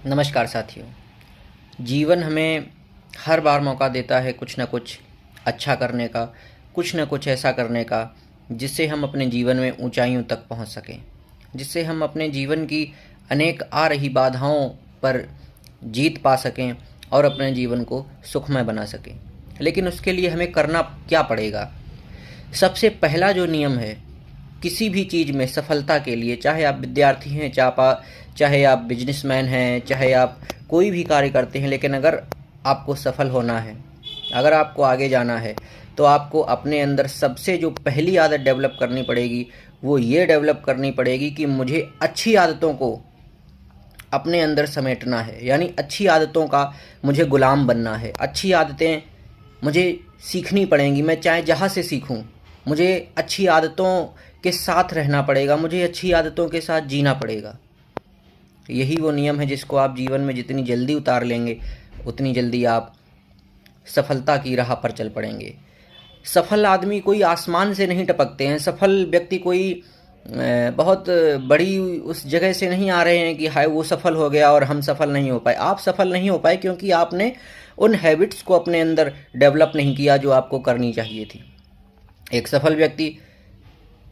नमस्कार साथियों। जीवन हमें हर बार मौका देता है कुछ न कुछ अच्छा करने का, कुछ न कुछ ऐसा करने का जिससे हम अपने जीवन में ऊंचाइयों तक पहुंच सकें, जिससे हम अपने जीवन की अनेक आ रही बाधाओं पर जीत पा सकें और अपने जीवन को सुखमय बना सकें। लेकिन उसके लिए हमें करना क्या पड़ेगा? सबसे पहला जो नियम है किसी भी चीज़ में सफलता के लिए, चाहे आप विद्यार्थी हैं, चाहे आप बिजनेसमैन हैं, चाहे आप कोई भी कार्य करते हैं, लेकिन अगर आपको सफल होना है, अगर आपको आगे जाना है, तो आपको अपने अंदर सबसे जो पहली आदत डेवलप करनी पड़ेगी वो ये डेवलप करनी पड़ेगी कि मुझे अच्छी आदतों को अपने अंदर समेटना है। यानी अच्छी आदतों का मुझे गुलाम बनना है। अच्छी आदतें मुझे सीखनी पड़ेंगी। मैं चाहे जहाँ से सीखूं, मुझे अच्छी आदतों के साथ रहना पड़ेगा, मुझे अच्छी आदतों के साथ जीना पड़ेगा। यही वो नियम है जिसको आप जीवन में जितनी जल्दी उतार लेंगे उतनी जल्दी आप सफलता की राह पर चल पड़ेंगे। सफल आदमी कोई आसमान से नहीं टपकते हैं। सफल व्यक्ति कोई बहुत बड़ी उस जगह से नहीं आ रहे हैं कि हाय वो सफल हो गया और हम सफल नहीं हो पाए। आप सफल नहीं हो पाए क्योंकि आपने उन हैबिट्स को अपने अंदर डेवलप नहीं किया जो आपको करनी चाहिए थी। एक सफल व्यक्ति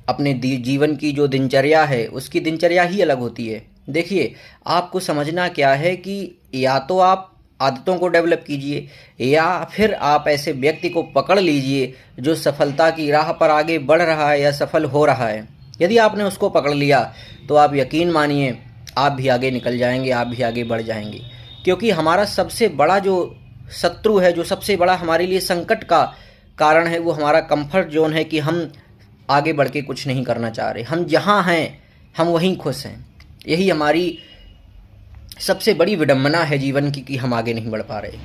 अपने जीवन की जो दिनचर्या है उसकी दिनचर्या ही अलग होती है। देखिए, आपको समझना क्या है कि या तो आप आदतों को डेवलप कीजिए या फिर आप ऐसे व्यक्ति को पकड़ लीजिए जो सफलता की राह पर आगे बढ़ रहा है या सफल हो रहा है। यदि आपने उसको पकड़ लिया तो आप यकीन मानिए आप भी आगे निकल जाएंगे, आप भी आगे बढ़ जाएंगे। क्योंकि हमारा सबसे बड़ा जो शत्रु है, जो सबसे बड़ा हमारे लिए संकट का कारण है, वो हमारा कंफर्ट जोन है कि हम आगे बढ़ के कुछ नहीं करना चाह रहे। हम जहाँ हैं हम वहीं खुश हैं। यही हमारी सबसे बड़ी विडंबना है जीवन की कि हम आगे नहीं बढ़ पा रहे।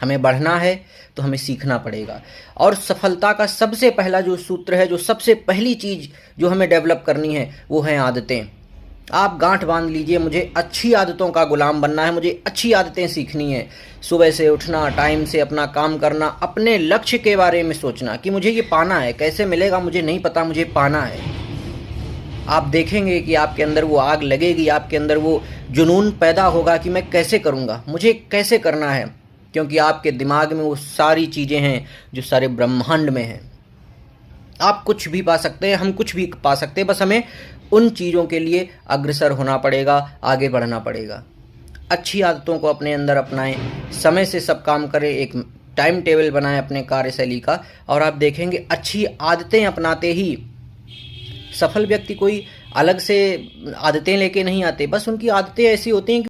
हमें बढ़ना है तो हमें सीखना पड़ेगा। और सफलता का सबसे पहला जो सूत्र है, जो सबसे पहली चीज़ जो हमें डेवलप करनी है वो है आदतें। आप गांठ बांध लीजिए, मुझे अच्छी आदतों का गुलाम बनना है, मुझे अच्छी आदतें सीखनी है। सुबह से उठना, टाइम से अपना काम करना, अपने लक्ष्य के बारे में सोचना कि मुझे ये पाना है, कैसे मिलेगा मुझे नहीं पता, मुझे पाना है। आप देखेंगे कि आपके अंदर वो आग लगेगी, आपके अंदर वो जुनून पैदा होगा कि मैं कैसे करूँगा, मुझे कैसे करना है। क्योंकि आपके दिमाग में वो सारी चीज़ें हैं जो सारे ब्रह्मांड में हैं। आप कुछ भी पा सकते हैं, हम कुछ भी पा सकते हैं, बस हमें उन चीज़ों के लिए अग्रसर होना पड़ेगा, आगे बढ़ना पड़ेगा। अच्छी आदतों को अपने अंदर अपनाएं, समय से सब काम करें, एक टाइम टेबल बनाएं अपने कार्यशैली का, और आप देखेंगे अच्छी आदतें अपनाते ही सफल व्यक्ति कोई अलग से आदतें लेके नहीं आते। बस उनकी आदतें ऐसी होती हैं कि